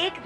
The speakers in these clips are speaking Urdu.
1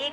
1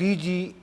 DG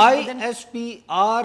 ISPR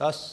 10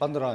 15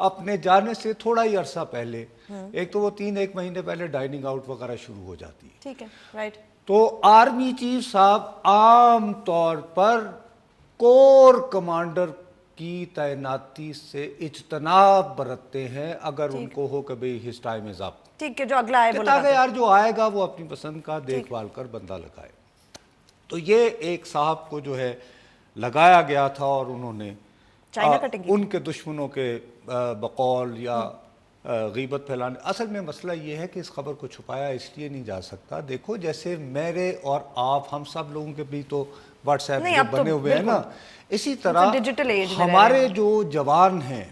اپنے جانے سے تھوڑا ہی عرصہ پہلے، ایک تو وہ 3 مہینے پہلے ڈائننگ آؤٹ وغیرہ شروع ہو جاتی ہے. ٹھیک ہے، رائٹ. تو آرمی چیف صاحب عام طور پر کور کمانڈر کی تعیناتی سے اجتناب برتتے ہیں اگر ان کو ہو کہ بھئی ہس ٹائم از اپ. ٹھیک ہے، جو اگلا آئے وہ تاکہ لگاتے ہیں. یار جو آئے گا وہ اپنی پسند کا دیکھ بھال کر بندہ لگائے. تو یہ ایک صاحب کو جو ہے لگایا گیا تھا اور انہوں نے چائنا کٹنگ کی. ان کے دشمنوں کے بقول یا غیبت پھیلانے. اصل میں مسئلہ یہ ہے کہ اس خبر کو چھپایا اس لیے نہیں جا سکتا. دیکھو جیسے میرے اور آپ ہم سب لوگوں کے بھی تو واٹس ایپ جو بنے ہوئے ہیں نا، اسی طرح ہمارے جو جوان ہیں،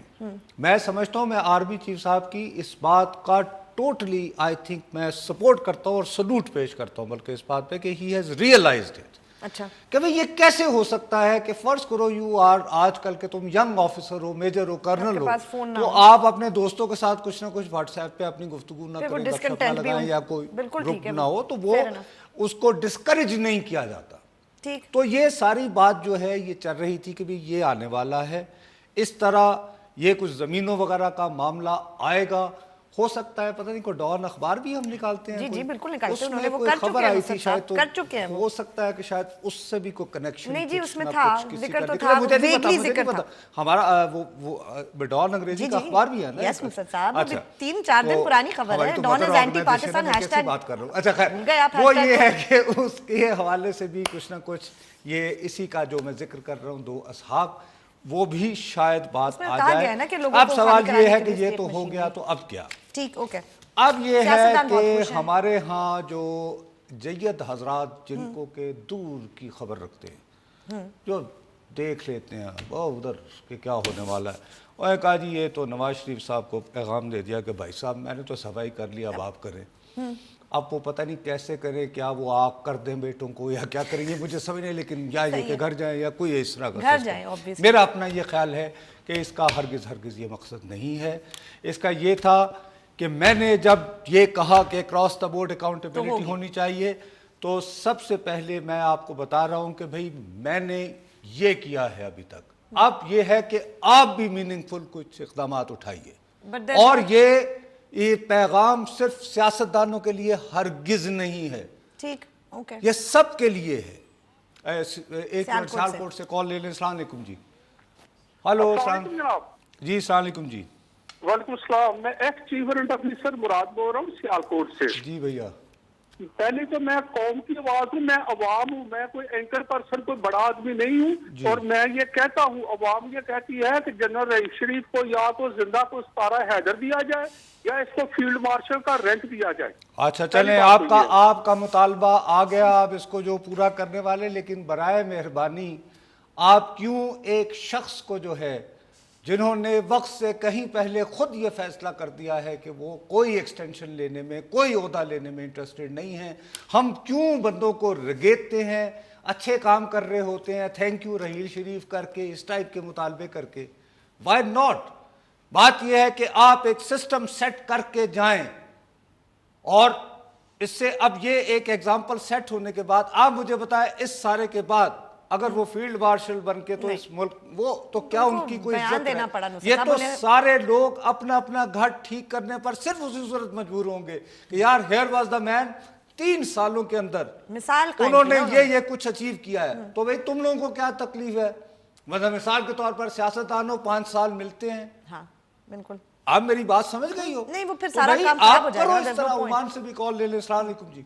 میں سمجھتا ہوں میں آرمی چیف صاحب کی اس بات کا ٹوٹلی آئی تھنک میں سپورٹ کرتا ہوں اور سلوٹ پیش کرتا ہوں بلکہ اس بات پہ کہ ہی ہیز ریئلائزڈ اٹ. اچھا کہ بھئی یہ کیسے ہو سکتا ہے کہ فرض کرو یو آر آج کل کے تم ینگ آفیسر ہو، میجر ہو، کرنل ہو، تو آپ اپنے دوستوں کے ساتھ کچھ نہ کچھ واٹس ایپ پہ اپنی گفتگو نہ کریں، گپ شپ نہ لگائیں یا کوئی گروپ نہ ہو تو وہ اس کو ڈسکریج نہیں کیا جاتا. تو یہ ساری بات جو ہے یہ چل رہی تھی کہ بھی یہ آنے والا ہے، اس طرح یہ کچھ زمینوں وغیرہ کا معاملہ آئے گا. ہو سکتا ہے پتہ نہیں کوئی ڈان اخبار بھی ہم نکالتے ہیں، جی بالکل نکالتے ہیں، اس میں کوئی خبر آئی تھی شاید، تو کر چکے ہیں. ہو سکتا ہے کہ شاید اس سے بھی کوئی کنیکشن نہیں جی، اس میں تھا ذکر تو تھا، مجھے نہیں ذکر پتا. ہمارا وہ ڈان انگریزی کا اخبار بھی ہے نا. یس مقصد صاحب، 3-4 دن پرانی خبر ہے. ڈان از اینٹی پاکستان ہیش ٹیگ بات کر رہا ہوں. اچھا خیر، وہ یہ ہے کہ اس کے حوالے سے بھی کچھ نہ کچھ یہ اسی کا جو میں ذکر کر رہا ہوں 2 اصحاب، وہ بھی شاید بات آ جائے. اب سوال یہ ہے کہ یہ تو ہو گیا تو اب کیا؟ ٹھیک، اوکے. اب یہ ہے کہ ہمارے ہاں جو جید حضرات جن کو کہ دور کی خبر رکھتے ہیں، جو دیکھ لیتے ہیں وہ ادھر کہ کیا ہونے والا ہے، اور ایک کہا جی یہ تو نواز شریف صاحب کو پیغام دے دیا کہ بھائی صاحب میں نے تو صفائی کر لیا، اب آپ کریں. اب وہ پتہ نہیں کیسے کریں، کیا وہ آگ کر دیں بیٹوں کو یا کیا کریں، یہ مجھے سمجھ نہیں، لیکن یا یہ کہ گھر جائیں یا کوئی اس طرح کا سسٹم. میرا اپنا یہ خیال ہے کہ اس کا ہرگز یہ مقصد نہیں ہے. اس کا یہ تھا کہ میں نے جب یہ کہا کہ کراس دا بورڈ اکاؤنٹیبلٹی ہونی چاہیے، تو سب سے پہلے میں آپ کو بتا رہا ہوں کہ بھئی میں نے یہ کیا ہے ابھی تک. اب یہ ہے کہ آپ بھی میننگ فل کچھ اقدامات اٹھائیے، اور یہ پیغام صرف سیاستدانوں کے لیے ہرگز نہیں ہے، ٹھیک، اوکے، یہ سب کے لیے ہے. ایک منٹ سیالکوٹ سے کال لے لیں. السلام علیکم جی. ہلو جی، السلام علیکم جی. وعلیکم السلام. میں ایکس چیف وارنٹ آفیسر مراد بول رہا ہوں سیالکوٹ سے. جی بھیا. پہلے تو میں قوم کی آواز ہوں، میں عوام ہوں، میں کوئی اینکر پرسن، کوئی بڑا آدمی نہیں ہوں. اور میں یہ کہتا ہوں، عوام یہ کہتی ہے کہ جنرل رئیس شریف کو یا تو زندہ کو 17 حیدر دیا جائے یا اس کو فیلڈ مارشل کا رینک دیا جائے. اچھا چلیں، آپ کا مطالبہ آ گیا، آپ اس کو جو پورا کرنے والے، لیکن برائے مہربانی آپ کیوں ایک شخص کو جو ہے جنہوں نے وقت سے کہیں پہلے خود یہ فیصلہ کر دیا ہے کہ وہ کوئی ایکسٹینشن لینے میں، کوئی عہدہ لینے میں انٹرسٹڈ نہیں ہیں، ہم کیوں بندوں کو رگیتے ہیں؟ اچھے کام کر رہے ہوتے ہیں، تھینک یو رحیل شریف کر کے، اس ٹائپ کے مطالبے کر کے. Why not? بات یہ ہے کہ آپ ایک سسٹم سیٹ کر کے جائیں، اور اس سے اب یہ ایک ایگزامپل سیٹ ہونے کے بعد آپ مجھے بتائیں اس سارے کے بعد اگر وہ فیلڈ مارشل بن کے تو اس ملک وہ تو کیا ان کی کوئی عزت ہے؟ یہ تو سارے لوگ اپنا اپنا گھر ٹھیک کرنے پر صرف اسی صورت مجبور ہوں گے کہ یار ہیئر واز دا مین، 3 سالوں کے اندر انہوں نے یہ کچھ اچیو کیا ہے، تو بھئی تم لوگوں کو کیا تکلیف ہے؟ مطلب مثال کے طور پر سیاستدانوں 5 سال ملتے ہیں. ہاں بالکل. آپ میری بات سمجھ گئی ہو؟ نہیں، وہ پھر سارا کام خراب ہو جائے گا. اس طرح عمان سے بھی کال لے لیں. السلام علیکم جی.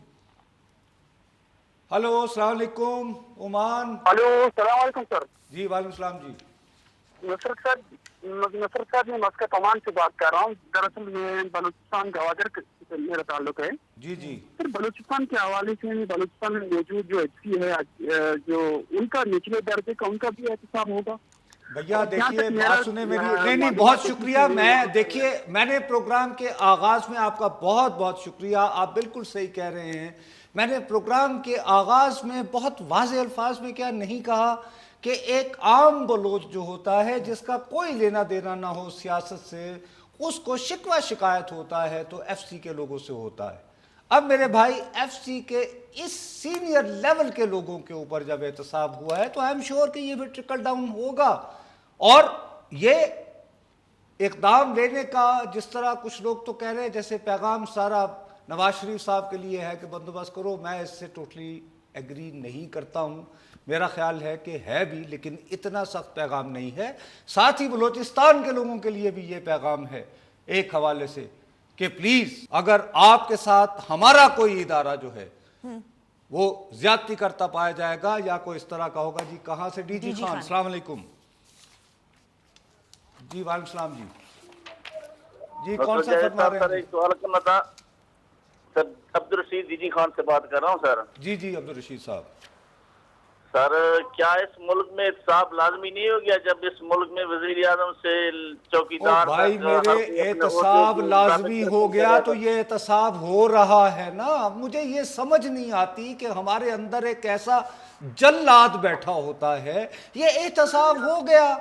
ہلو، السلام علیکم عمان. ہلو، السلام علیکم سر. جی وعلیکم السلام جی. نصرت صاحب میں مسقط عمان سے بات کر رہا ہوں. دراصل میں بلوچستان گوادر سے میرا تعلق ہے. جی جی سر، بلوچستان کے حوالے سے بلوچستان میں موجود جو ایچ پی ہے، جو ان کا نچلے درجے کا ان کا بھی احتساب ہوگا. بھیا دیکھیے بات سنیں میری. نہیں بہت شکریہ. میں نے پروگرام کے آغاز میں آپ کا بہت بہت شکریہ. آپ بالکل صحیح کہہ رہے ہیں. میں نے پروگرام کے آغاز میں بہت واضح الفاظ میں کیا نہیں کہا کہ ایک عام بلوچ جو ہوتا ہے جس کا کوئی لینا دینا نہ ہو سیاست سے، اس کو شکوہ شکایت ہوتا ہے تو ایف سی کے لوگوں سے ہوتا ہے. اب میرے بھائی ایف سی کے اس سینئر لیول کے لوگوں کے اوپر جب احتساب ہوا ہے تو آئی ایم شیور کہ یہ بھی ٹرکل ڈاؤن ہوگا. اور یہ اقدام لینے کا جس طرح کچھ لوگ تو کہہ رہے ہیں جیسے پیغام سارا نواز شریف صاحب کے لیے ہے کہ بندوبست کرو، میں اس سے ٹوٹلی ایگری نہیں کرتا ہوں. میرا خیال ہے کہ ہے بھی، لیکن اتنا سخت پیغام نہیں ہے. ساتھ ہی بلوچستان کے لوگوں کے لیے بھی یہ پیغام ہے ایک حوالے سے کہ پلیز اگر آپ کے ساتھ ہمارا کوئی ادارہ جو ہے وہ زیادتی کرتا پایا جائے گا یا کوئی اس طرح کا ہوگا. جی کہاں سے؟ ڈی جی خان، السلام علیکم. جی وعلیکم السلام. جی کون سا فرما رہے ہیں؟ ایک سوال کرنا تھا سر. عبد الرشید ڈی جی خان سے بات کر رہا ہوں سر. جی عبد الرشید صاحب. سر کیا اس ملک میں احتساب لازمی نہیں ہو گیا جب اس ملک میں وزیر اعظم سے چوکیدار بھائی میرے احتساب لازمی ہو گیا تو یہ احتساب ہو رہا ہے نا. اب مجھے یہ سمجھ نہیں آتی کہ ہمارے اندر ایک ایسا جلاد بیٹھا ہوتا ہے. یہ احتساب ہو گیا،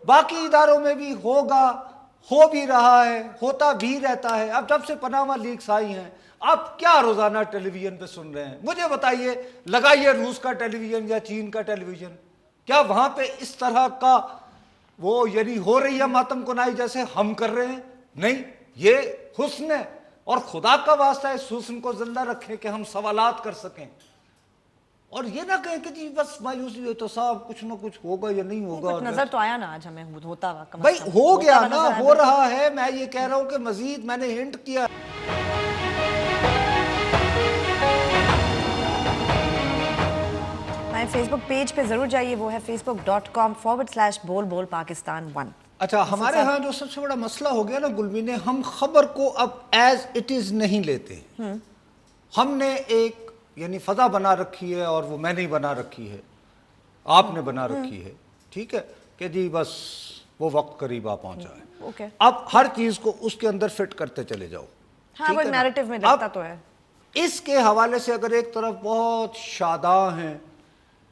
باقی اداروں میں بھی ہوگا، ہو بھی رہا ہے، ہوتا بھی رہتا ہے. اب جب سے پاناما لیکس آئی ہیں آپ کیا روزانہ ٹیلی ویژن پہ سن رہے ہیں؟ مجھے بتائیے، لگائیے روس کا ٹیلی ویژن یا چین کا ٹیلی ویژن، کیا وہاں پہ اس طرح کا وہ یعنی ہو رہی ہے ماتم کنائی جیسے ہم کر رہے ہیں؟ نہیں، یہ حسن ہے اور خدا کا واسطہ ہے اس حسن کو زندہ رکھیں کہ ہم سوالات کر سکیں اور یہ نہ کہیں کہ جی بس مایوسی ہے تو صاحب کچھ نہ کچھ ہوگا یا نہیں ہوگا. نظر تو آیا نا آج ہمیں ہوتا ہوا. بھائی ہو گیا نا، ہو رہا ہے. میں یہ کہہ رہا ہوں کہ مزید میں نے ہنٹ کیا. فیس بک پیج پہ ضرور جائیے، وہ ہے facebook.com/بول-بول-پاکستان1. اچھا ہمارے ہاں جو سب سے بڑا مسئلہ ہو گیا نا گلمینے، ہم خبر کو اب ایز اٹ از نہیں لیتے. ہم نے ایک یعنی فضا بنا رکھی ہے اور وہ میں نے بنا رکھی ہے، آپ نے بنا رکھی ہے، ٹھیک ہے کہ جی بس وہ وقت قریب آ پہنچا ہے. اب ہر چیز کو اس کے اندر فٹ کرتے چلے جاؤ. ہاں وہ نیریٹو میں لگتا تو ہے. اس کے حوالے سے اگر ایک طرف بہت شاداں ہیں،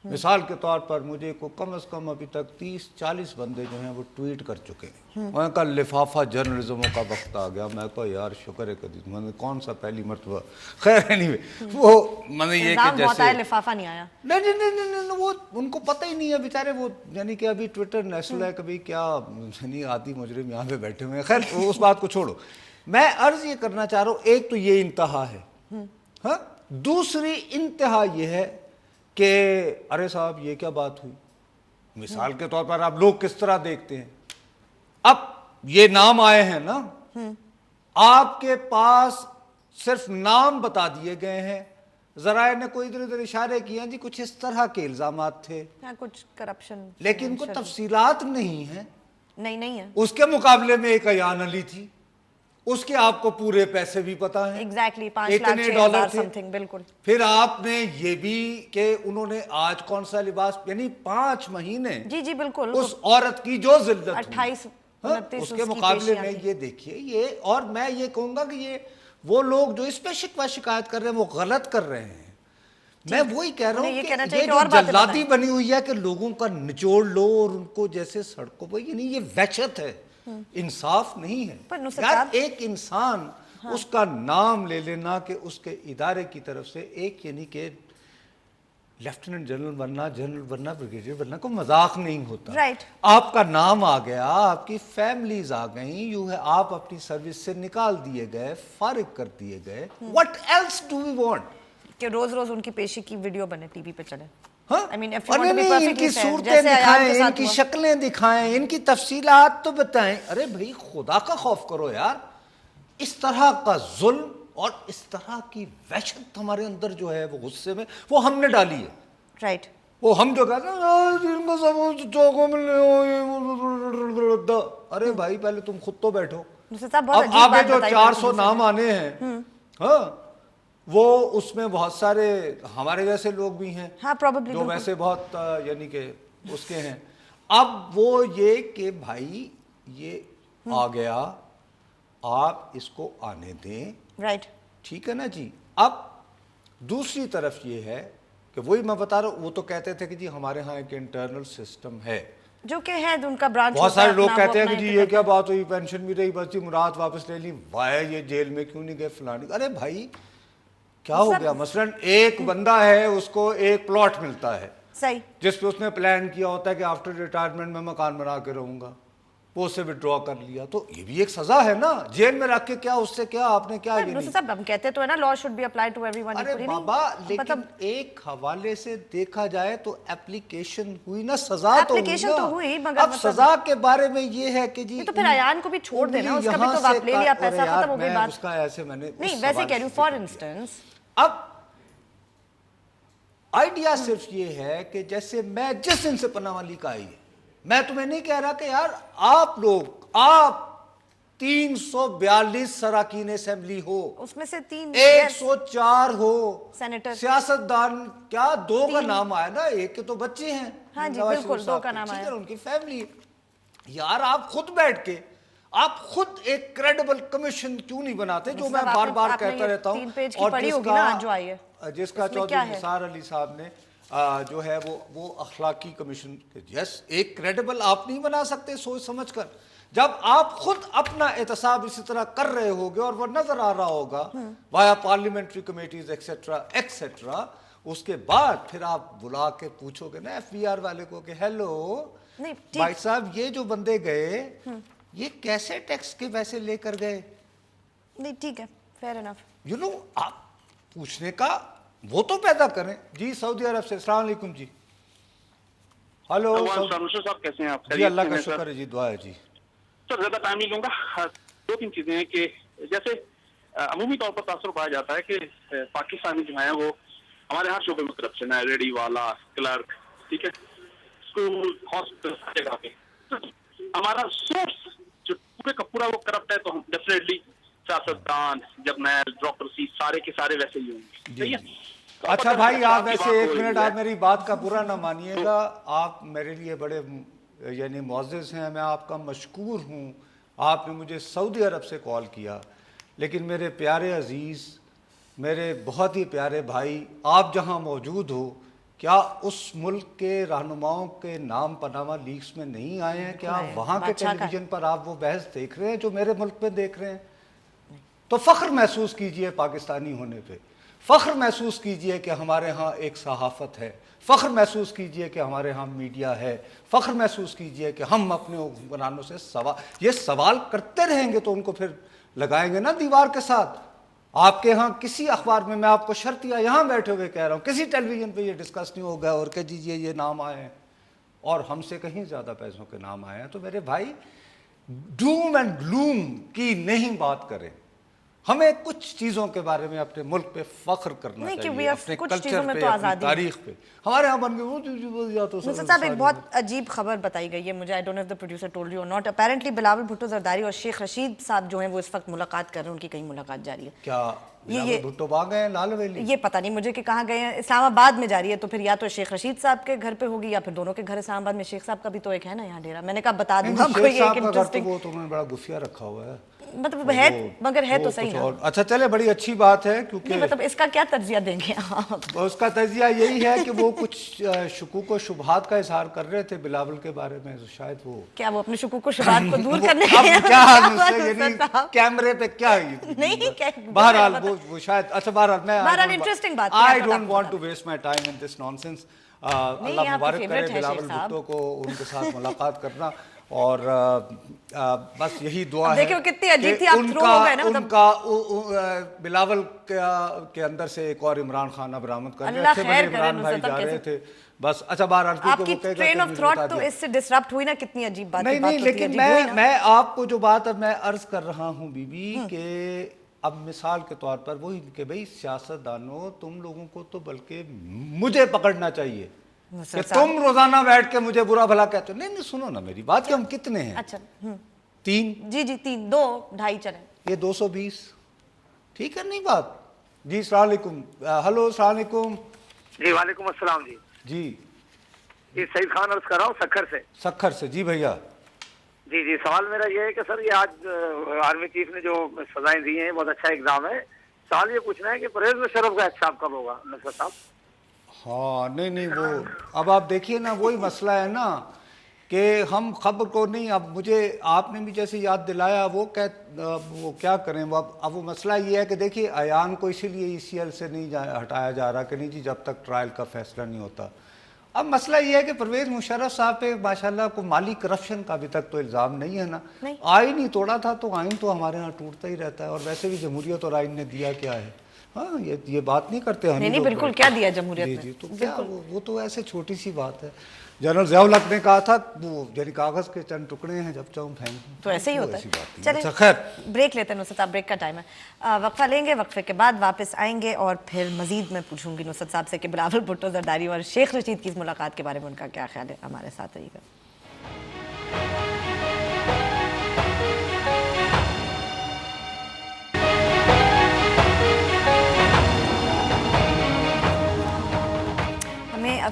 مثال کے طور پر مجھے کو کم از کم ابھی تک 30-40 بندے جو ہیں وہ ٹویٹ کر چکے ہیں. میں کہا لفافہ جرنلزموں کا وقت آ گیا. میں کہا یار شکر ہے کدی میں نے کون سا پہلی مرتبہ. خیر anyway وہ میں نے یہ کہ جیسے لفافہ نہیں آیا. نہیں وہ ان کو پتہ ہی نہیں ہے بیچارے. وہ یعنی کہ ابھی ٹویٹر نیشنل ہے، کبھی کیا یعنی آدھی مجرم یہاں پہ بیٹھے ہوئے ہیں. خیر اس بات کو چھوڑو. میں عرض یہ کرنا چاہ رہا ہوں، ایک تو یہ انتہا ہے، ہاں. دوسری انتہا یہ ہے کہ ارے صاحب یہ کیا بات ہوئی. مثال کے طور پر آپ لوگ کس طرح دیکھتے ہیں، اب یہ نام آئے ہیں نا، آپ کے پاس صرف نام بتا دیے گئے ہیں، ذرائع نے کوئی ادھر ادھر اشارے کیے ہیں جی کچھ اس طرح کے الزامات تھے، کچھ کرپشن، لیکن کو تفصیلات نہیں ہیں. نہیں ہے. اس کے مقابلے میں ایک ایان علی تھی، اس کے آپ کو پورے پیسے بھی پتا ہیں، ایگزیکٹلی $5,00,000 سم تھنگ. بالکل. پھر آپ نے یہ بھی کہ انہوں نے آج کون سا لباس، یعنی 5 مہینے جی بالکل اس عورت کی جو ذلت 28-29 اس کے مقابلے میں یہ دیکھیے یہ. اور میں یہ کہوں گا کہ یہ وہ لوگ جو اس پہ شکوہ شکایت کر رہے ہیں وہ غلط کر رہے ہیں. میں وہی کہہ رہا ہوں کہ یہ جو جلادی بنی ہوئی ہے کہ لوگوں کا نچوڑ لو اور ان کو جیسے سڑکوں پہ، یعنی یہ وحشت ہے، انصاف نہیں ہے. یار ایک انسان اس کا نام لے لینا کہ اس کے ادارے کی طرف سے ایک یعنی کہ لیفٹیننٹ جنرل بننا، جنرل بننا، بریگیڈیئر بننا کوئی مذاق نہیں ہوتا. آپ کا نام آ گیا، آپ کی فیملیز آ گئیں، آپ اپنی سروس سے نکال دیے گئے، فارغ کر دیے گئے. What else do we want? کہ روز روز ان کی پیشی کی ویڈیو بنے ٹی وی پہ چلے. ان کی صورتیں دکھائیں، ان کی شکلیں دکھائیں، ان کی تفصیلات تو بتائیں. ارے بھائی خدا کا خوف کرو یار. اس طرح کا ظلم اور اس طرح کی وحشت ہمارے اندر جو ہے وہ غصے میں وہ ہم نے ڈالی ہے. رائٹ. وہ ہم جو کہتے ہیں ارے بھائی پہلے تم خود تو بیٹھو. اب آپ جو 400 نام آنے ہیں، ہاں وہ اس میں بہت سارے ہمارے جیسے لوگ بھی ہیں جو ویسے بہت یعنی کہ اس کے ہیں. اب وہ یہ کہ بھائی یہ آ گیا، آپ اس کو آنے دیں. رائٹ. ٹھیک ہے نا جی. اب دوسری طرف یہ ہے کہ وہی میں بتا رہا ہوں، وہ تو کہتے تھے کہ جی ہمارے ہاں ایک انٹرنل سسٹم ہے جو کہ ہے ان کا برانچ. بہت سارے لوگ کہتے ہیں کہ جی یہ کیا بات ہوئی، پینشن بھی رہی، بس جی مراد واپس لے لی، وائے یہ جیل میں کیوں نہیں گئے فلانی. ارے بھائی کیا ہو گیا؟ مثلاً ایک بندہ ہے، اس کو ایک پلاٹ ملتا ہے صحیح، جس پہ اس نے پلان کیا ہوتا ہے کہ آفٹر ریٹائرمنٹ میں مکان بنا کے رہوں گا. وہ اسے وڈرا کر لیا. تو یہ بھی ایک سزا ہے نا, جیل میں رکھ کے کیا, اس سے کیا آپ نے کیا. نصرت صاحب ہم کہتے تو ہے نا law should be apply to everyone. ارے بابا لیکن ایک حوالے سے دیکھا جائے تو اپلیکیشن ہوئی نا, سزا تو ہوئی, مگر اب سزا کے بارے میں یہ ہے کہ جی تو پھر ایان کو بھی چھوڑ دینا, اس کا بھی تو آپ لے لیا, پیسہ ختم ہو گئی بات. اس کا ایسے میں نے نہیں ویسے کہہ رہی ہوں فار انسٹنس. اب آئیڈیا صرف یہ ہے کہ جیسے میں جس دن سے پناہ والی کا آئی ہے, میں تمہیں نہیں کہہ رہا کہ یار آپ 342 سراکین اسمبلی ہو, اس میں سے 104 ہو سینیٹر, سیاستدان, کیا 2 کا نام آیا نا, ایک کے تو بچے ہیں. ہاں جی بالکل 2 کا نام آیا, ان کی فیملی. یار آپ خود بیٹھ کے آپ خود ایک کریڈیبل کمیشن کیوں نہیں بناتے, جو میں بار بار کہتا رہتا ہوں, 3 پیج کی پڑھی ہوگی نا جو آئی ہے, جس کا چودھری نثار علی صاحب نے جو ہے وہ اخلاقی کمیشن, یس ایک کریڈیبل آپ نہیں بنا سکتے سوچ سمجھ کر. جب آپ خود اپنا احتساب اسی طرح کر رہے ہوگے اور وہ نظر آ رہا ہوگا وایا پارلیمنٹری کمیٹیز ایکسیٹرا ایکسیٹرا, اس کے بعد پھر آپ بلا کے پوچھو گے نا ایف بی آر والے کو کہ ہیلو بھائی صاحب یہ جو بندے گئے یہ کیسے ٹیکس کے پیسے لے کر گئے. نہیں ٹھیک ہے, فیئر انف. یو نو آپ پوچھنے کا وہ تو پیدا کریں. جی سعودی عرب سے السلام علیکم. جی ہلو صاحب کیسے ہیں آپ؟ جی اللہ کا شکر ہے جی, دعا ہے جی. سر زیادہ ٹائم نہیں لوں گا, 2-3 چیزیں ہیں کہ جیسے عمومی طور پر تاثر پایا جاتا ہے کہ پاکستانی جو ہیں وہ ہمارے ہر شعبے میں کرپشن ہے, ریڈی والا, کلرک, ٹھیک ہے, اسکول, ہاسپٹل, ہر جگہ پہ. ہمارا سورس جو پورے کا پورا وہ کرپٹ ہے, تو ہم ڈیفینیٹلی سیاستدان, جرنیل, بیوروکریسی سارے کے سارے ویسے ہی ہوں گے. صحیح ہے. اچھا بھائی آپ ویسے 1 منٹ آپ میری بات کا برا نہ مانیے گا, آپ میرے لیے بڑے یعنی معزز ہیں, میں آپ کا مشکور ہوں, آپ نے مجھے سعودی عرب سے کال کیا. لیکن میرے پیارے عزیز, میرے بہت ہی پیارے بھائی, آپ جہاں موجود ہو کیا اس ملک کے رہنماؤں کے نام پاناما لیکس میں نہیں آئے ہیں؟ کیا وہاں کے ٹیلی ویژن پر آپ وہ بحث دیکھ رہے ہیں جو میرے ملک میں دیکھ رہے ہیں؟ تو فخر محسوس کیجئے پاکستانی ہونے پہ, فخر محسوس کیجئے کہ ہمارے ہاں ایک صحافت ہے, فخر محسوس کیجئے کہ ہمارے ہاں میڈیا ہے, فخر محسوس کیجئے کہ ہم اپنے حکمرانوں سے یہ سوال کرتے رہیں گے تو ان کو پھر لگائیں گے نا دیوار کے ساتھ. آپ کے ہاں کسی اخبار میں آپ کو شرطیہ یہاں بیٹھے ہوئے کہہ رہا ہوں, کسی ٹیلی ویژن پہ یہ ڈسکس نہیں ہوگا اور کہ جی یہ نام آئے ہیں اور ہم سے کہیں زیادہ پیسوں کے نام آئے ہیں. تو میرے بھائی ڈوم اینڈ گلوم کی نہیں بات کریں, ہمیں کچھ چیزوں کے بارے میں اپنے ملک پہ فخر کرنا چاہیے, اپنے کلچر پہ, اپنی تاریخ پہ. ہمارے ہاں بن گئے نصرت صاحب ایک بہت عجیب خبر بتائی گئی ہے مجھے, I don't know if the producer told you or not. Apparently Bilawal Bhutto Zardari اور شیخ رشید صاحب جو ہیں وہ اس وقت ملاقات کر رہے ہیں, ان کی کہیں ملاقات جاری ہے. کیا بلاول بھٹو بھاگ گئے ہیں لال ویلی؟ یہ پتہ نہیں مجھے کہ کہاں گئے ہیں, اسلام آباد میں جاری ہے. تو پھر یا تو شیخ رشید صاحب کے گھر پہ ہوگی یا پھر دونوں کے گھر اسلام آباد میں. شیخ صاحب کا بھی تو ایک ہے نا یہاں ڈیرا, میں نے کہا بتا دوں آپ کو, یہ ایک انٹرسٹنگ, وہ تو انہوں نے بڑا گفیہ رکھا ہوا ہے, مطلب ہے مگر ہے تو صحیح نا. اچھا چلے بڑی اچھی بات ہے, کیونکہ مطلب اس کا کیا تجزیہ دیں گے آپ؟ اس کا تجزیہ یہی ہے کہ وہ کچھ شکوک و شبہات کا اظہار کر رہے تھے بلاول کے بارے میں, شاید وہ کیا وہ اپنے شکوک و شبہات کو دور کرنے کیمرے پہ کیا نہیں, بہرحال وہ شاید, اچھا بہرحال میں انٹرسٹنگ بات, I don't want to waste my time in this nonsense. اللہ مبارک کرے بلاول بھٹو کو ان کے ساتھ ملاقات کرنا, اور بس یہی دعا ہے کہ ان کا بلاول کے اندر سے ایک اور عمران خان اب برآمد کر رہے تھے, بڑے عمران بھائی جا رہے تھے بس. اچھا بہرحال آپ کی ٹرین آف تھاٹ تو اس سے ڈسرپٹ ہوئی نا, کتنی عجیب بات. نہیں لیکن میں آپ کو جو بات اب میں عرض کر رہا ہوں بی بی, کہ اب مثال کے طور پر وہی کہ بھئی سیاستدانوں تم لوگوں کو تو بلکہ مجھے پکڑنا چاہیے کہ تم روزانہ بیٹھ کے مجھے برا بھلا کہتے ہو. نہیں سنو نا میری بات, کہ ہم کتنے ہیں؟ اچھا 3, جی 3, 2, 2.5 چلیں, یہ 220, ٹھیک ہے نہیں بات. جی السلام علیکم. ہلو السلام علیکم. جی وعلیکم السلام. جی جی سعید خان عرض کر رہا ہوں سکھر سے. سکھر سے, جی بھیا. جی سوال میرا یہ ہے کہ سر یہ آج آرمی چیف نے جو سزائیں دی ہیں بہت اچھا اقدام ہے. سوال یہ پوچھنا ہے کہ پرہیز مشرف کا احتساب کب ہوگا نصرت صاحب؟ ہاں نہیں وہ اب آپ دیکھیے نا, وہی مسئلہ ہے نا کہ ہم خبر کو نہیں, اب مجھے آپ نے بھی جیسے یاد دلایا وہ کیا کریں. اب وہ مسئلہ یہ ہے کہ دیکھیے ایان کو اسی لیے ECL سے نہیں ہٹایا جا رہا کہ نہیں جی جب تک ٹرائل کا فیصلہ نہیں ہوتا. اب مسئلہ یہ ہے کہ پرویز مشرف صاحب پہ ماشاءاللہ کو مالی کرپشن کا ابھی تک تو الزام نہیں ہے نا. آئین ہی توڑا تھا تو آئین تو ہمارے ہاں ٹوٹتا ہی رہتا ہے, اور ویسے بھی جمہوریت اور آئین نے دیا کیا ہے. ہاں یہ بات نہیں کرتے ہم. نہیں بالکل, کیا دیا جمہوریت نے. جی تو کیا وہ تو ایسے چھوٹی سی بات ہے. جنرل ضیاء الحق نے کہا تھا وہ یعنی کاغذ کے چند ٹکڑے ہیں جب چاہوں پھینک دوں, تو ایسے ہی ہوتا ہے. چلیں خیر بریک لیتے ہیں نصرت صاحب, بریک کا ٹائم ہے, وقفہ لیں گے, وقفے کے بعد واپس آئیں گے اور پھر مزید میں پوچھوں گی نصرت صاحب سے کہ بلاول بھٹو زرداری اور شیخ رشید کی اس ملاقات کے بارے میں ان کا کیا خیال ہے. ہمارے ساتھ رہیے گا.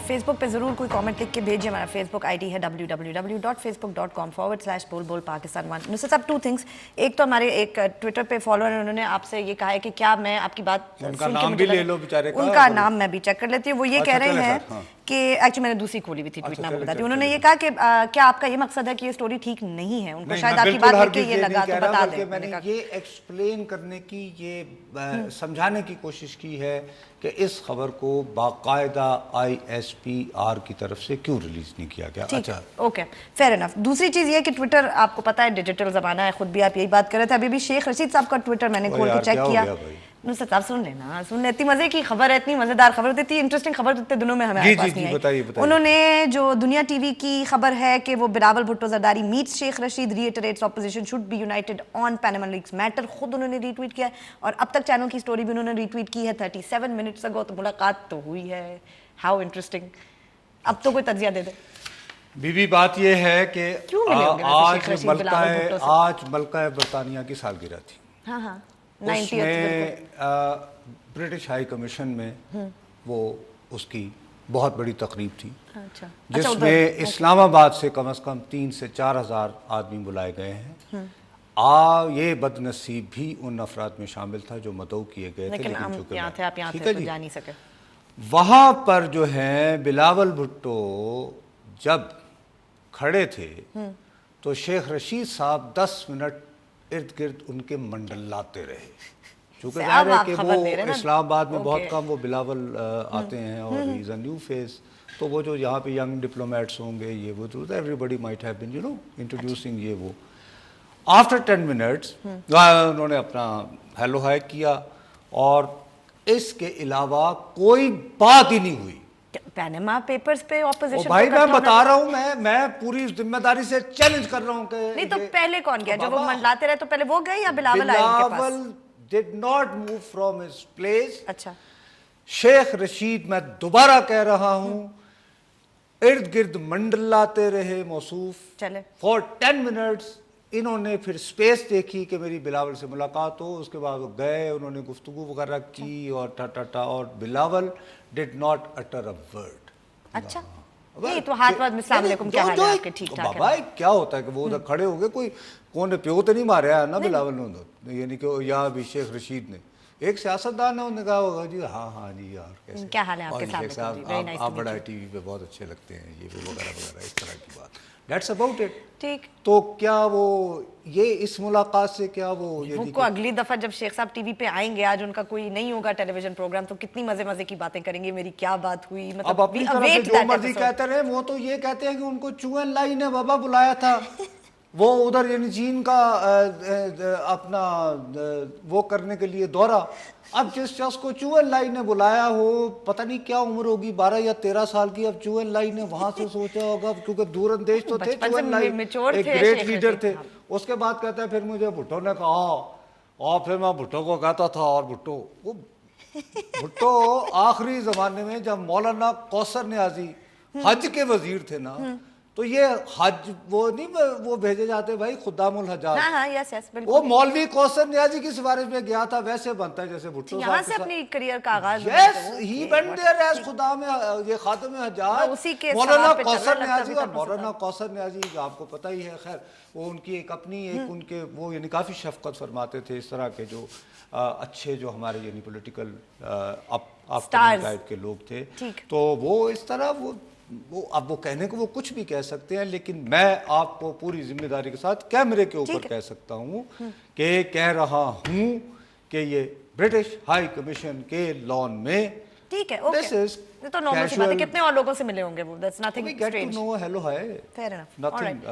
فیس بک پہ ضرور کوئی کامنٹ لکھ کے بھیجیے. ہمارا فیس بک آئی ڈی ہے www.facebook.com/bolbolpakistan1. نصرت صاحب 2 things. ایک تو ہمارے ایک ٹویٹر پہ فالوور ہیں, انہوں نے آپ سے یہ کہا ہے کہ کیا میں آپ کی بات ان کا نام بھی لے لو بیچارے کا, ان کا نام میں بھی چیک کر لیتی ہوں. وہ یہ کہہ رہے ہیں کہ ایکچولی میں نے دوسری کھولی ہوئی تھی ٹویٹ, میں بتاتی ہوں. انہوں نے یہ کہا کہ کیا آپ کا یہ مقصد ہے کہ یہ سٹوری ٹھیک نہیں ہے, ان کو شاید آپ کی بات لے کے یہ لگا تو بتا دیں. میں نے یہ ایکسپلین کرنے کی, یہ سمجھانے کی کوشش کی ہے کہ اس خبر کو باقاعدہ ISPR کی طرف سے کیوں ریلیز نہیں کیا گیا. اچھا اوکے, فیئر انف. دوسری چیز یہ کہ ٹویٹر آپ کو پتا ہے ڈیجیٹل زمانہ ہے, خود بھی آپ یہی بات کر رہے تھے. ابھی بھی شیخ رشید صاحب کا ٹویٹر میں نے کھول کے چیک کیا. نصرت صاحب سن لینا, سن لیں, اتنی مزے کی خبر ہے, اتنی مزیدار خبر ہوتی, اتنی انٹرسٹنگ خبر اتنے دنوں میں ہمیں پاس نہیں آئی. انہوں نے جو دنیا ٹی وی کی خبر ہے کہ وہ Bilawal Bhutto Zardari meets Sheikh Rashid, reiterates opposition should be united on Panama leaks matter, خود انہوں نے ری ٹویٹ کیا ہے. اور اب تک چینل کی سٹوری بھی انہوں نے ری ٹویٹ کی ہے 37 منٹس اگو. تو ملاقات تو ہوئی ہے, ہاؤ انٹرسٹنگ. اب تو کوئی تجزیہ دے دے. بیوی بات یہ ہے کہ آج ملکہ برطانیہ کی سالگرہ تھی. ہاں ہاں, اس میں برٹش ہائی کمیشن میں وہ اس کی بہت بڑی تقریب تھی, جس میں اسلام آباد سے کم از کم 3 سے 4 ہزار آدمی بلائے گئے ہیں. یہ بد نصیب بھی ان افراد میں شامل تھا جو مدعو کیے گئے تھے, لیکن چونکہ وہاں پر جو ہے بلاول بھٹو جب کھڑے تھے تو شیخ رشید صاحب 10 منٹ ارد گرد ان کے منڈلاتے رہے. چونکہ ظاہر ہے کہ وہ اسلام آباد میں بہت کم وہ بلاول آتے ہیں اور ہی از اے نیو فیس, تو وہ جو یہاں پہ ینگ ڈپلومیٹس ہوں گے یہ وہ, everybody might have been introducing یہ وہ. آفٹر 10 منٹس انہوں نے اپنا ہیلو ہائی کیا اور اس کے علاوہ کوئی بات ہی نہیں ہوئی. پیناما پیپرز پہ اپوزیشن, بھائی میں بتا رہا ہوں, میں پوری ذمہ داری سے چیلنج کر رہا ہوں کہ نہیں تو پہلے کون گیا جب وہ منڈلاتے رہے, تو پہلے وہ گئے یا بلاول آئے ان کے پاس؟ Bilawal did not move from his place. اچھا, شیخ رشید میں دوبارہ کہہ رہا ہوں ارد گرد منڈلاتے رہے موصوف چلے for 10 minutes. انہوں نے پھر سپیس دیکھی کہ میری بلاول سے ملاقات ہو, اس کے بعد وہ گئے, انہوں نے گفتگو وغیرہ کی اور اور Bilawal did not utter a word. اچھا, نہیں تو ہاتھ واد السلام علیکم کیا حال ہے آپ کے, ٹھیک ٹھاک ہے. بابا کیا ہوتا ہے کہ وہ ادھر کھڑے ہو گئے, کوئی کون نے پیو تو نہیں ماریا ہے نا بلاول نے, یعنی کہ یا بھی شیخ رشید نے, ایک سیاستدان نے انہوں نے کہا ہوگا جی ہاں جی یار کیسے کیا حال ہے آپ کے صاحب, آپ بڑا ٹی وی پہ بہت اچھے لگتے ہیں, یہ وغیرہ وغیرہ اس طرح کی بات. That's about it. ٹھیک, تو کیا وہ یہ اس ملاقات سے کیا وہ کو اگلی دفعہ جب شیخ صاحب ٹی وی پہ آئیں گے, آج ان کا کوئی نہیں ہوگا ٹیلی ویژن پروگرام, تو کتنی مزے کی باتیں کریں گے, میری کیا بات ہوئی, اب مطلب اپنی طرف سے جو مرضی کہتے رہے. وہ تو یہ کہتے ہیں کہ ان کو چوہن لائی نے بابا بلایا تھا, وہ ادھر یعنی چین کا اپنا وہ کرنے کے لیے دورہ. اب جس شخص کو چوہن لائی نے بلایا ہو, پتہ نہیں کیا عمر ہوگی, 12 یا 13 سال کی, اب چوہن لائی نے وہاں سے سوچا ہوگا, کیونکہ دور اندیش تو تھے, چوہن لائی ایک گریٹ لیڈر تھے. اس کے بعد کہتا ہے پھر مجھے بھٹو نے کہا, اور پھر میں بھٹو کو کہتا تھا, اور بھٹو آخری زمانے میں جب مولانا کوثر نیازی حج کے وزیر تھے نا, تو یہ حج وہ نہیں وہ بھیجے جاتے بھائی خدام الحجاج, وہ مولوی کوثر نیازی کی سفارش میں گیا تھا, ویسے بنتا ہے جیسے بھٹو یہاں سے اپنی کریئر کا آغاز. یس ہی وینٹ دیئر ایز خدام یہ خاتم حجاج مولانا کوثر نیازی. اور مولانا کوثر نیازی آپ کو پتہ ہی ہے, خیر وہ ان کی ایک اپنی ایک ان کے وہ یعنی کافی شفقت فرماتے تھے اس طرح کے جو اچھے جو ہمارے یعنی پولیٹیکل ٹائپ کے لوگ تھے. تو وہ اس طرح وہ اب وہ کہنے کو وہ کچھ بھی کہہ سکتے ہیں, لیکن میں آپ کو پوری ذمہ داری کے ساتھ کیمرے کے اوپر کہہ سکتا ہوں کہ کہہ رہا ہوں کہ یہ برٹش ہائی کمیشن کے لان میں ٹھیک ہے اوکے, This is یہ تو نارمل سی بات ہے, casual. کتنے اور لوگوں سے ملے ہوں گے وہ, that's nothing We get to strange. know hello hi. Fair enough. Nothing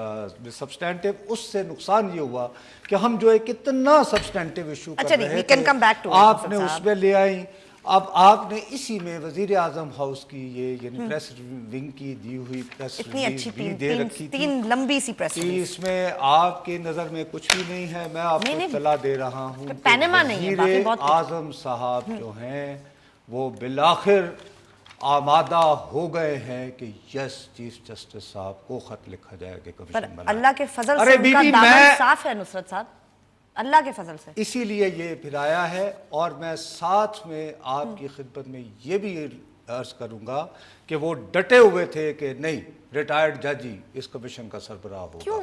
substantive. اس سے نقصان یہ ہوا کہ ہم جو ایک اتنا سبسٹینٹیو ایشو کر اچھا نہیں, رہے we can come back to it, آپ نے صاحب. اس میں لے آئی. اب آپ نے اسی میں وزیر اعظم ہاؤس کی یہ یعنی پریس ونگ کی دی ہوئی پریس اتنی اچھی بھی دے رکھی تھی, تین لمبی سی پریس اس میں آپ کی نظر میں کچھ بھی نہیں ہے. میں آپ کو اطلاع دے رہا ہوں کہ پینما نہیں ہے, باقی وزیر بہت اعظم صاحب جو ہیں وہ بالآخر آمادہ ہو گئے ہیں کہ یس چیف جسٹس صاحب کو خط لکھا جائے کہ پر کمیشن بنا. اللہ کے فضل ارے سے ان کا بیوی دامن میں صاف ہے نصرت صاحب, اللہ کے فضل سے. اسی لیے یہ پھر آیا ہے. اور میں ساتھ میں آپ کی خدمت میں یہ بھی عرض کروں گا کہ وہ ڈٹے ہوئے تھے کہ نہیں ریٹائرڈ جج ہی اس کمیشن کا سربراہ ہوگا. کیوں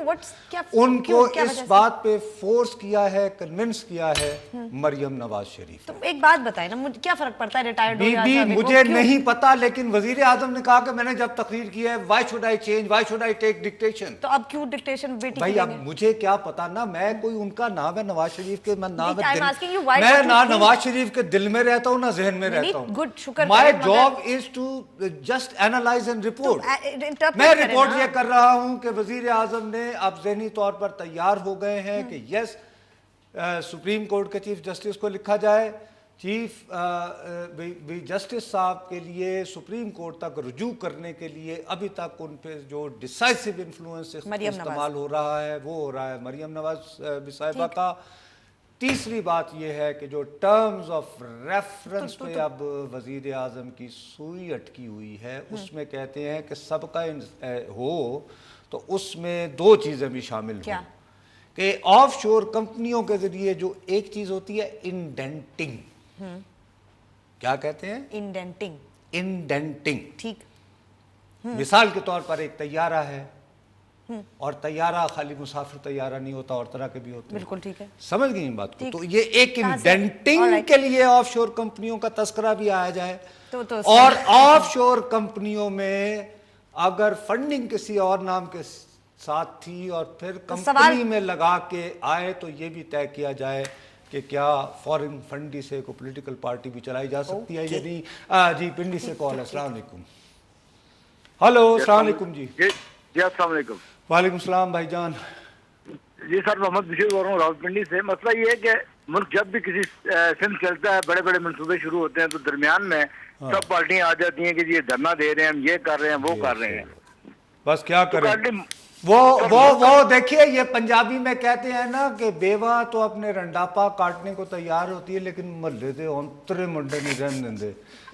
کیا ان کو اس بات پہ فورس کیا ہے, کنونس کیا ہے مریم نواز شریف. تو ایک بات بتائیں نا, مجھے کیا فرق پڑتا ہے ریٹائرڈ ہو یا بی سابق ہو, مجھے کیوں؟ نہیں پتا, لیکن وزیر اعظم نے کہا کہ میں نے جب تقریر کی ہے why should I change, why should I take dictation. تو اب کیوں ڈکٹیشن بیٹی بھائی کی اب لیں گے؟ مجھے کیا پتا نا, میں کوئی ان کا نام ہے نواز شریف کے, میں نام نہیں, I'm asking you, why میں don't you نہ think- نواز شریف کے دل میں رہتا ہوں نہ ذہن میں نہیں, رہتا ہوں. good, شکر مائی کریں, job is to just analyse and report. interpret میں کریں رپورٹ نا. یہ کر رہا ہوں کہ وزیر اعظم نے اب ذہنی طور پر تیار ہو گئے ہیں کہ یس سپریم کورٹ کے چیف جسٹس کو لکھا جائے. چیف جسٹس صاحب کے لیے سپریم کورٹ تک رجوع کرنے کے لیے ابھی تک ان پہ جو ڈیسائسو انفلوئنس استعمال ہو رہا ہے وہ ہو رہا ہے مریم نواز صاحبہ کا. تیسری بات یہ ہے کہ جو ٹرمز آف ریفرنس پہ اب وزیر اعظم کی سوئی اٹکی ہوئی ہے اس میں کہتے ہیں کہ سب کا ہو تو اس میں دو چیزیں بھی شامل کیا؟ ہوں کہ آف شور کمپنیوں کے ذریعے جو ایک چیز ہوتی ہے انڈینٹنگ, کیا کہتے ہیں انڈینٹنگ, انڈینٹنگ. ٹھیک, مثال کے طور پر ایک طیارہ ہے اور طیارہ خالی مسافر طیارہ نہیں ہوتا, اور طرح کے بھی ہوتے ہیں. بالکل ٹھیک ہے. سمجھ گئی بات کو. تو یہ ایک انڈینٹنگ کے لیے آف شور کمپنیوں کا تذکرہ بھی آیا جائے. اور آف شور کمپنیوں میں اگر فنڈنگ کسی اور نام کے ساتھ تھی اور پھر کمپنی میں لگا کے آئے تو یہ بھی طے کیا جائے کہ کیا فورن فنڈی سے کوئی پولیٹیکل پارٹی بھی چلائی جا سکتی ہے یا نہیں. جی پنڈی سے کال ہے. السلام علیکم. ہلو السلام علیکم. جی جی السلام علیکم. وعلیکم السلام بھائی جان. جی سر محمد بشیر بول رہا ہوں راولپنڈی سے. مسئلہ یہ ہے کہ ملک جب بھی کسی فلم چلتا ہے بڑے بڑے منصوبے شروع ہوتے ہیں تو درمیان میں سب پارٹیاں آ جاتی ہیں کہ جی یہ دھرنا دے رہے ہیں, ہم یہ کر رہے ہیں, وہ کر رہے ہیں. بس کیا کریں. وہ دیکھیے یہ پنجابی میں کہتے ہیں نا کہ بیوہ تو اپنے رنڈاپا کاٹنے کو تیار ہوتی ہے لیکن محلے دے اونترے منڈے نہیں رہن دیں.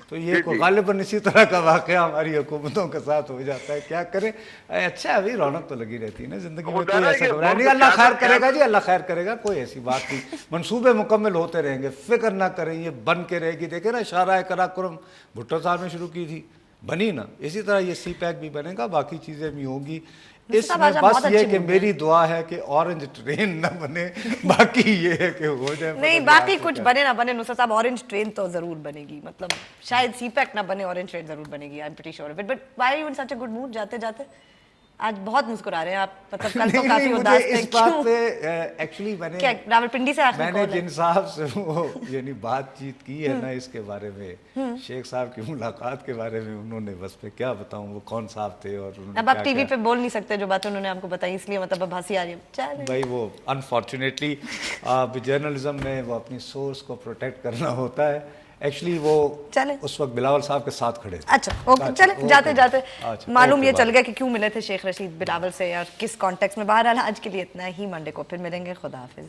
تو یہ غالباً اسی طرح کا واقعہ ہماری حکومتوں کے ساتھ ہو جاتا ہے. کیا کریں. اچھا ابھی رونق تو لگی رہتی ہے نا زندگی میں, کوئی ایسا گھبراہ نہیں. اللہ خیر کرے گا جی, اللہ خیر کرے گا, کوئی ایسی بات نہیں. منصوبے مکمل ہوتے رہیں گے, فکر نہ کریں, یہ بن کے رہے گی. دیکھیں نا شاہراہ قراقرم بھٹو صاحب نے شروع کی تھی, بنی نا. اسی طرح یہ سی پیک بھی بنے گا, باقی چیزیں بھی ہوں گی. اس میں بس یہ کہ میری دعا ہے کہ اورنج ٹرین نہ بنے, باقی یہ ہے کہ ہو جائے. نہیں باقی کچھ بنے نہ بنے نصرت صاحب, اورنج ٹرین تو ضرور بنے گی. مطلب شاید سی پیک نہ بنے, اورنج ٹرین ضرور بنے گی. I am pretty sure of it. But why are you in such a good mood جاتے جاتے؟ آج بہت مسکرا رہے ہیں آپ, مطلب کل تو کافی اداس تھے. اس بات پہ ایکچولی میں نے راولپنڈی سے میں نے جن صاحب سے وہ یعنی بات چیت کی ہے نا اس کے بارے میں, شیخ صاحب کی ملاقات کے بارے میں, انہوں نے بس پہ کیا بتاؤں وہ کون صاحب تھے. اور اب آپ ٹی وی پہ بول نہیں سکتے جو باتیں انہوں نے آپ کو بتائی, اس لیے مطلب اب ہنسی آ رہی ہے. بھائی وہ انفارچونیٹلی جرنلزم میں وہ اپنی سورس کو پروٹیکٹ کرنا ہوتا ہے. ایکچولی وہ اس وقت بلاول صاحب کے ساتھ کھڑے تھے. اچھا اوکے, چلے جاتے جاتے معلوم یہ چل گیا کہ کیوں ملے تھے شیخ رشید بلاول سے اور کس کانٹیکس میں. بہرحال آج کے لیے اتنا ہی, منڈے کو پھر ملیں گے. خدا حافظ.